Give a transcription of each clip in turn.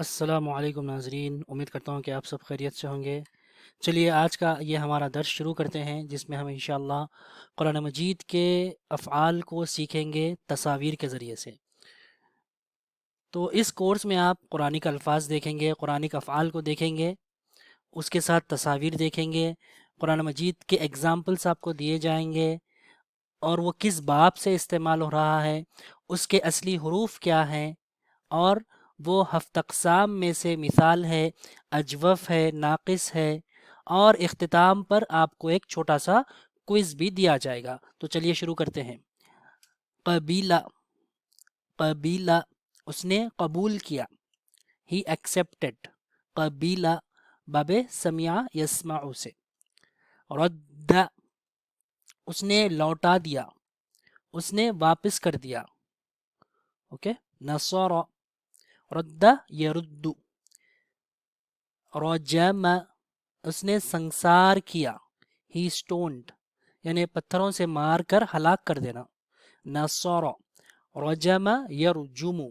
अस्सलाम वालेकुम नाजरीन, उम्मीद करता हूँ कि आप सब खैरियत से होंगे। चलिए आज का ये हमारा दर्स शुरू करते हैं, जिसमें हम इंशाअल्लाह कुरान मजीद के अफ़आल को सीखेंगे तस्वीर के ज़रिए से। तो इस कोर्स में आप कुरानिक अल्फाज देखेंगे, कुरानिक अफ़आल को देखेंगे, उसके साथ तस्वीर देखेंगे, कुरान मजीद के एग्ज़ाम्पल्स आपको दिए जाएंगे और वो किस बाब से इस्तेमाल हो रहा है, उसके असली हरूफ क्या हैं, और वो हफ्त अक़साम में से मिसाल है, अजवफ़ है, नाक़िस है, और इख्तिताम पर आपको एक छोटा सा क्विज़ भी दिया जाएगा। तो चलिए शुरू करते हैं। कबीला, कबीला उसने कबूल किया, ही एक्सेप्टेड। कबीला बाबे समिया यस्माउ से। रद्दा उसने लौटा दिया, उसने वापस कर दिया। ओके, नसरा, रद्दा यरुद्दु। रजम उसने संसार किया, ही स्टोन्ड यानी पत्थरों से मार कर हलाक कर देना। नसरा, रजम यरजुमु।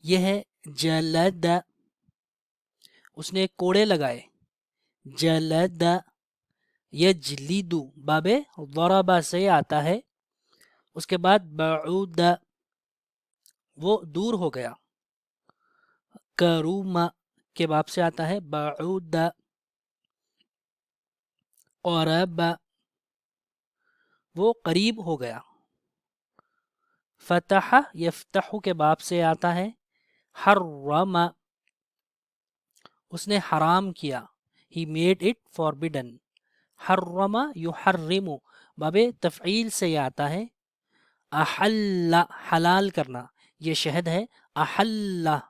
यह है जलद, उसने कोड़े लगाए। जलद यजलिदु बाबे ज़रबा से आता है। उसके बाद बऊद वो दूर हो गया। करूमा के बाब से आता है बऊद। क़रब वो करीब हो गया। फतह यफ्तहु के बाब से आता है हर्रम, उसने हराम किया, ही मेड इट फॉरबिडन। हर्रम युहर्रिमु बाबे तफ़ईल से आता है। अहल्ला हलाल करना, ये शहद है। अहल्ला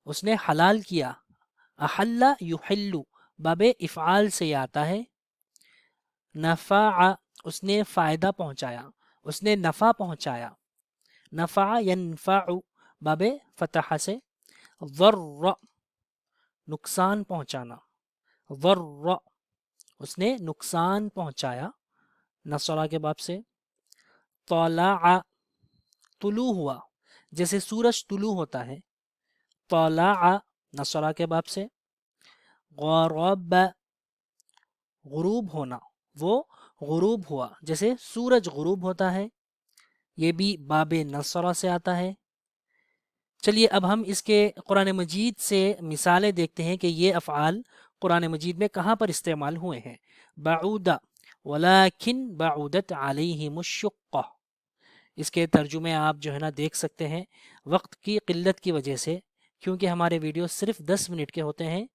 उसने हलाल किया। अहल्ला युहिल्लु बाबे इफ़आल से आता है। नफ़ा उसने फ़ायदा पहुंचाया, उसने नफ़ा पहुंचाया। नफ़ा यनफ़उ बाबे फ़तह से। ज़र्र नुकसान पहुंचाना। ज़र्र उसने नुकसान पहुंचाया, नसरा के बाब से। तला तुलू हुआ, जैसे सूरज तुलू होता है। तला नसरा के बाब से। ग़रब गुरूब होना, वो गुरूब हुआ, जैसे सूरज गुरूब होता है। ये भी बाबे नसरा से आता है। चलिए अब हम इसके कुरान मजीद से मिसालें देखते हैं कि ये अफ़आल कुरान मजीद में कहाँ पर इस्तेमाल हुए हैं। बाऊदा वलाकिन बाऊदत अलैहिमुश्शुक्का, इसके तर्जुमे आप जो है ना देख सकते हैं। वक्त की किल्लत की वजह से, क्योंकि हमारे वीडियो सिर्फ 10 मिनट के होते हैं,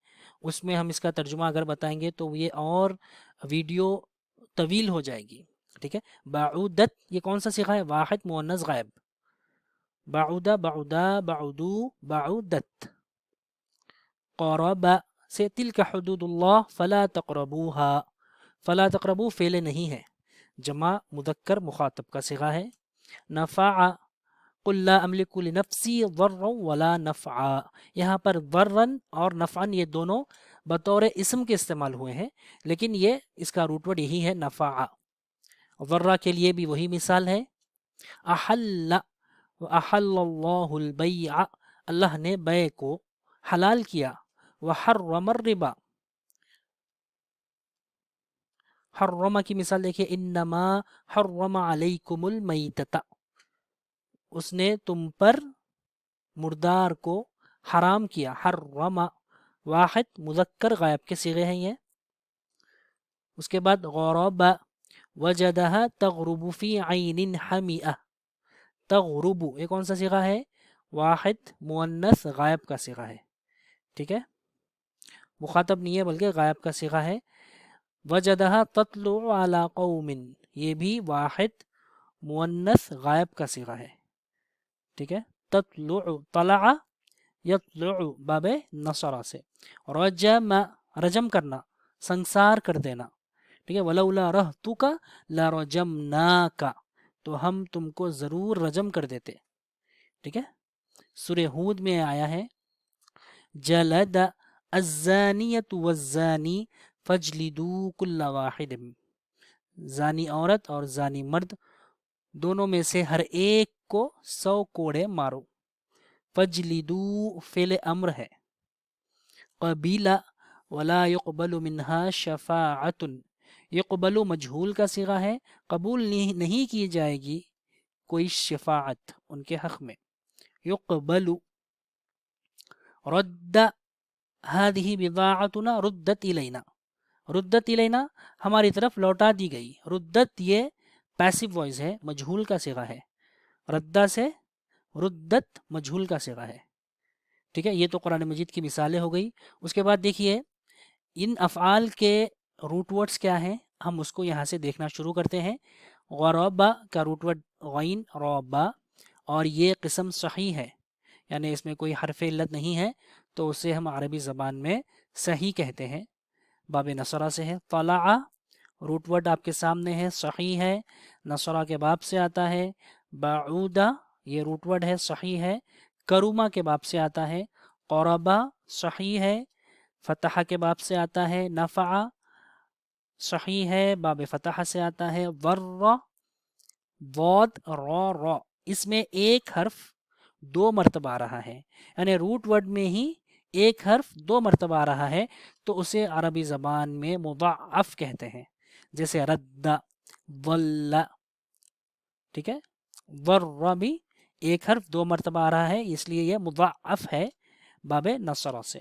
उसमें हम इसका तर्जुमा अगर बताएंगे तो ये और वीडियो तवील हो जाएगी। ठीक है, बाऊदत ये कौन सा सिखा है? वाहिद मुअन्नस गायब। बाऊदा बाऊदा बाऊदू बाऊदत। क़रब से तिल्का हुदूदुल्लाह फला तक़रबूहा। फला तक़रबू फेले नहीं है, जमा मुदक्कर मुखातब का सिगा है। नफ़ा कुल ला अमलिकु लिनफ्सी ज़र्रन वला नफ़आ, यहाँ पर ज़र्रन और नफ़अन ये दोनों बतौर इसम के इस्तेमाल हुए हैं, लेकिन ये इसका रूटवर्ड यही है नफ़ा। ज़र्रा के लिए भी वही मिसाल है। अहल्ला अहल्लल्लाहुल बैअ, अल्लाह ने बै को हलाल किया। व हर्रम रिबा, हर्रमा की मिसाल देखिए। इन्नमा हर्रम अलैकुमुल मैतता, उसने तुम पर मुर्दार को हराम किया। हर्रमा वाहिद मुज़क्कर गायब के सिगे हैं ये। उसके बाद ग़रबा वजदहा तग़रुबु फ़ी ऐनिन हमिअह। तग़रुबु ये कौन सा सिगा है? वाहिद मुअन्नस गायब का सिगा है। ठीक है, मुखातब नहीं है बल्कि गायब का सिगा है। वजदहा तत्लु अला कौमिन, ये भी वाहिद मुअन्नस गायब का सिगा है। ठीक है, तत्लु तलआ यत्लु बाबे नसरा से। रजम रजम करना, संसार कर देना। ठीक है, वलौला रहतुका लरजमनाका, तो हम तुमको जरूर रजम कर देते। ठीक है, सूरह हूद में आया है जलद अज़्ज़ानियतु वज़्ज़ानी फजलिदू कुल्ला वाहिद, जानी औरत और जानी मर्द दोनों में से हर एक को 100 कोड़े मारो। फजलिदू फेल अम्र है। कबीला वला युक़बलु मिन्हा शफ़ाअतुन, युक़बलु मजहूल का सिगा है, कबूल नहीं की जाएगी कोई शफाअत उनके हक में। युक़बलु रद्द हादिही बिदाअतुना रुद्दत इलैना, रुद्दत इलैना हमारी तरफ लौटा दी गई। रुद्दत ये पैसिव वॉइस है, मजहूल का सिगा है। रद्दा से रुद्दत मजहूल का सिगा है। ठीक है, ये तो कुरान मजीद की मिसालें हो गई। उसके बाद देखिए इन अफ़आल के रूट वर्ड्स क्या हैं, हम उसको यहाँ से देखना शुरू करते हैं। ग़रबा का रूट वर्ड गैन रबा, और ये किस्म सही है, यानी इसमें कोई हरफ इल्लत नहीं है, तो उसे हम अरबी ज़बान में सही कहते हैं। बाब नसरा से है। तलआ रूट वर्ड आपके सामने है, सही है, नसरा के बाब से आता है। बाऊदा ये रूट वर्ड है, सही है, करुमा के बाब से आता है। क़रबा सही है, फतह के बाब से आता है। नफ़ा सही है, बाब फतह से आता है। वर्रा वॉद रॉ, इसमें एक हर्फ दो मरतबा आ रहा है, यानी रूट वर्ड में ही एक हर्फ दो मरतबा आ रहा है, तो उसे अरबी ज़बान में मुज़अफ़ कहते हैं। जैसे रद्दा, वल्ला, ठीक है। वर्रा भी एक हर्फ दो मरतबा आ रहा है, इसलिए यह मुज़अफ़ है बाबे नसरा से।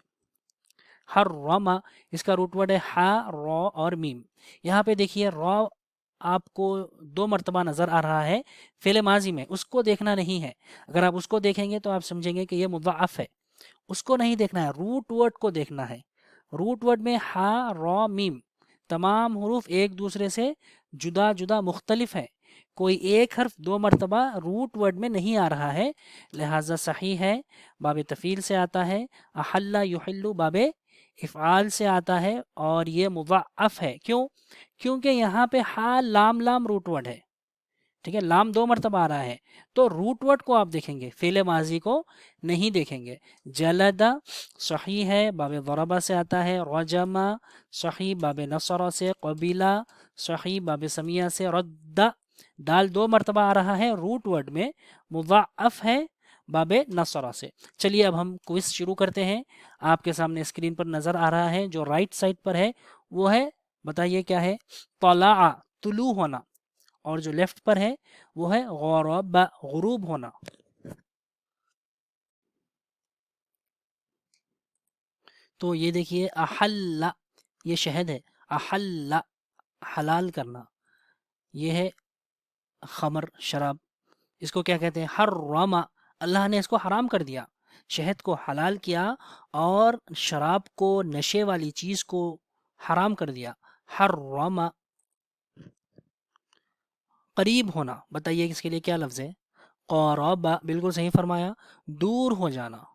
हर्रमा इसका रूट वर्ड है हा रॉ और मीम। यहाँ पे देखिए रॉ आपको दो मरतबा नज़र आ रहा है फ़िल माजी में, उसको देखना नहीं है। अगर आप उसको देखेंगे तो आप समझेंगे कि यह मुज़अफ़ है, उसको नहीं देखना है, रूट वर्ड को देखना है। रूट वर्ड में हा रॉ मीम तमाम हुरूफ एक दूसरे से जुदा जुदा मुख्तलिफ है, कोई एक हर्फ दो मरतबा रूट वर्ड में नहीं आ रहा है, लिहाजा सही है। बाबे तफ़ील से आता है। अहल्ला युहिल्लु बाबे इफ़आल से आता है, और ये मुज़अफ़ है। क्यों? क्योंकि यहाँ पे हा लाम लाम रूट वर्ड है, ठीक है, लाम दो मरतबा आ रहा है, तो रूट वर्ड को आप देखेंगे, फ़ेल माजी को नहीं देखेंगे। जलदा सही है, बाबे ज़रबा से आता है। रजमा सही, बाबे नसरा से। कबीला सही, बाबे समिया से। रद्दा दाल दो मरतबा आ रहा है, रूट वर्ड में मुज़अफ़ है बाबे नसरा से। चलिए अब हम क्विज शुरू करते हैं। आपके सामने स्क्रीन पर नज़र आ रहा है, जो राइट साइड पर है वो है, बताइए क्या है? तलआ तुलू होना, और जो लेफ्ट पर है वो है ग़रबा गुरूब होना। तो ये देखिए अहल्ला ये शहद है, अहल्ला हलाल करना, ये है खमर शराब, इसको क्या कहते हैं? हर्रमा अल्लाह ने इसको हराम कर दिया, शहद को हलाल किया और शराब को, नशे वाली चीज को हराम कर दिया। हर्रमा करीब होना, बताइए इसके लिए क्या लफ्ज़ है? क़रबा बिल्कुल सही फरमाया, दूर हो जाना।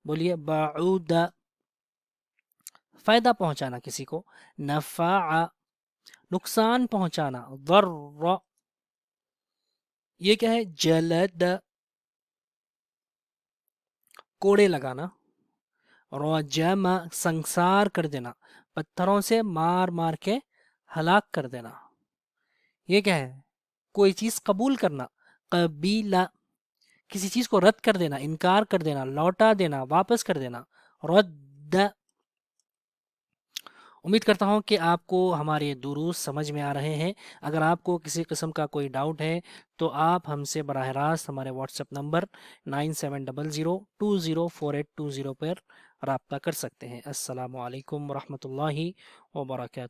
बोलिए बाऊदा फ़ायदा पहुंचाना किसी को। नफ़ा नुकसान पहुंचाना। ज़र्र ये क्या है? जलद कोड़े लगाना। रजमा संसार कर देना, पत्थरों से मार मार के हलाक कर देना। ये क्या है? कोई चीज़ कबूल करना। कबीला किसी चीज़ को रद्द कर देना, इनकार कर देना, लौटा देना, वापस कर देना। रद्द उम्मीद करता हूँ कि आपको हमारे दुरूस समझ में आ रहे हैं। अगर आपको किसी किस्म का कोई डाउट है तो आप हमसे बराह रास्त हमारे व्हाट्सएप नंबर 9700204820 पर रब्ता कर सकते हैं। अस्सलामु अलैकुम वरहमतुल्लाहि वबरकातुहू।